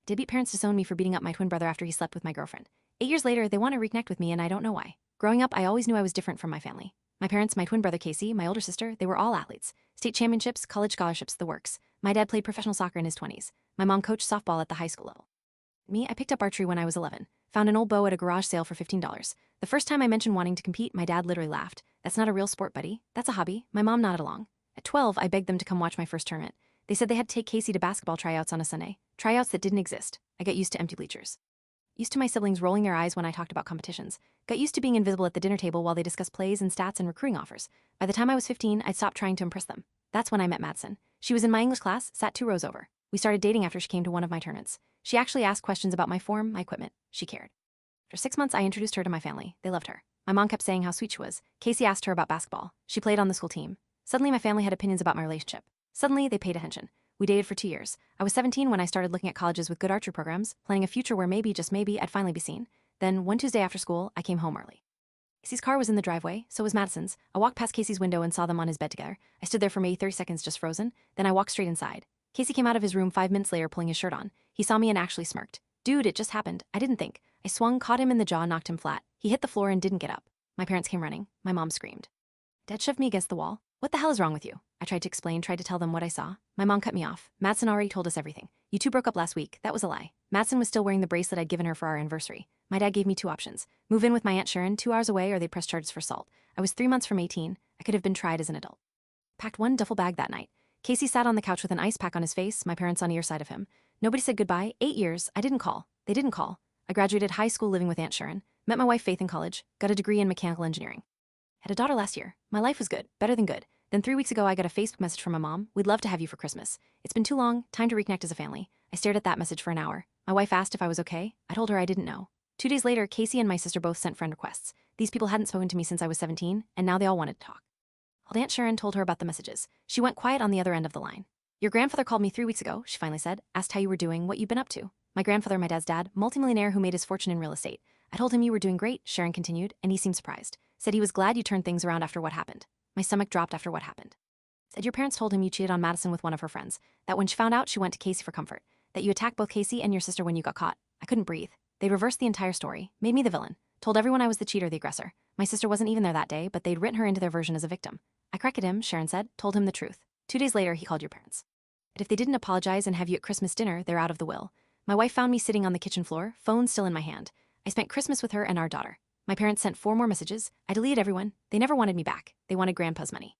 Deadbeat parents disowned me for beating up my twin brother after he slept with my girlfriend. 8 years later, they want to reconnect with me and I don't know why. Growing up, I always knew I was different from my family. My parents, my twin brother Casey, my older sister, they were all athletes. State championships, college scholarships, the works. My dad played professional soccer in his 20s. My mom coached softball at the high school level. Me, I picked up archery when I was 11. Found an old bow at a garage sale for $15. The first time I mentioned wanting to compete, my dad literally laughed. That's not a real sport, buddy. That's a hobby. My mom nodded along. At 12, I begged them to come watch my first tournament. They said they had to take Casey to basketball tryouts on a Sunday. Tryouts that didn't exist. I got used to empty bleachers. Used to my siblings rolling their eyes when I talked about competitions. Got used to being invisible at the dinner table while they discussed plays and stats and recruiting offers. By the time I was 15, I'd stopped trying to impress them. That's when I met Madison. She was in my English class, sat 2 rows over. We started dating after she came to one of my tournaments. She actually asked questions about my form, my equipment. She cared. After 6 months, I introduced her to my family. They loved her. My mom kept saying how sweet she was. Casey asked her about basketball. She played on the school team. Suddenly, my family had opinions about my relationship. Suddenly, they paid attention. We dated for 2 years. I was 17 when I started looking at colleges with good archery programs, planning a future where maybe, just maybe, I'd finally be seen. Then, one Tuesday after school, I came home early. Casey's car was in the driveway, so was Madison's. I walked past Casey's window and saw them on his bed together. I stood there for maybe 30 seconds just frozen, then I walked straight inside. Casey came out of his room 5 minutes later pulling his shirt on. He saw me and actually smirked. Dude, it just happened. I didn't think. I swung, caught him in the jaw, knocked him flat. He hit the floor and didn't get up. My parents came running. My mom screamed. Dad shoved me against the wall. What the hell is wrong with you? I tried to explain, tried to tell them what I saw. My mom cut me off. Madison already told us everything. You two broke up last week. That was a lie. Madison was still wearing the bracelet I'd given her for our anniversary. My dad gave me 2 options. Move in with my Aunt Sharon 2 hours away or they'd press charges for assault. I was 3 months from 18. I could have been tried as an adult. Packed 1 duffel bag that night. Casey sat on the couch with an ice pack on his face, my parents on either side of him. Nobody said goodbye. 8 years. I didn't call. They didn't call. I graduated high school living with Aunt Sharon. Met my wife Faith in college. Got a degree in mechanical engineering. Had a daughter last year. My life was good. Better than good. Then 3 weeks ago, I got a Facebook message from my mom. We'd love to have you for Christmas. It's been too long. Time to reconnect as a family. I stared at that message for an hour. My wife asked if I was okay. I told her I didn't know. 2 days later, Casey and my sister both sent friend requests. These people hadn't spoken to me since I was 17, and now they all wanted to talk. Called Aunt Sharon, told her about the messages. She went quiet on the other end of the line. Your grandfather called me 3 weeks ago, she finally said. Asked how you were doing, what you've been up to. My grandfather, my dad's dad, multimillionaire who made his fortune in real estate. I told him you were doing great, Sharon continued, and he seemed surprised. Said he was glad you turned things around after what happened. My stomach dropped after what happened. Said your parents told him you cheated on Madison with one of her friends. That when she found out, she went to Casey for comfort. That you attacked both Casey and your sister when you got caught. I couldn't breathe. They reversed the entire story, made me the villain. Told everyone I was the cheater, the aggressor. My sister wasn't even there that day, but they'd written her into their version as a victim. I corrected him, Sharon said, told him the truth. 2 days later, he called your parents. But if they didn't apologize and have you at Christmas dinner, they're out of the will. My wife found me sitting on the kitchen floor, phone still in my hand. I spent Christmas with her and our daughter. My parents sent 4 more messages. I deleted everyone. They never wanted me back. They wanted Grandpa's money.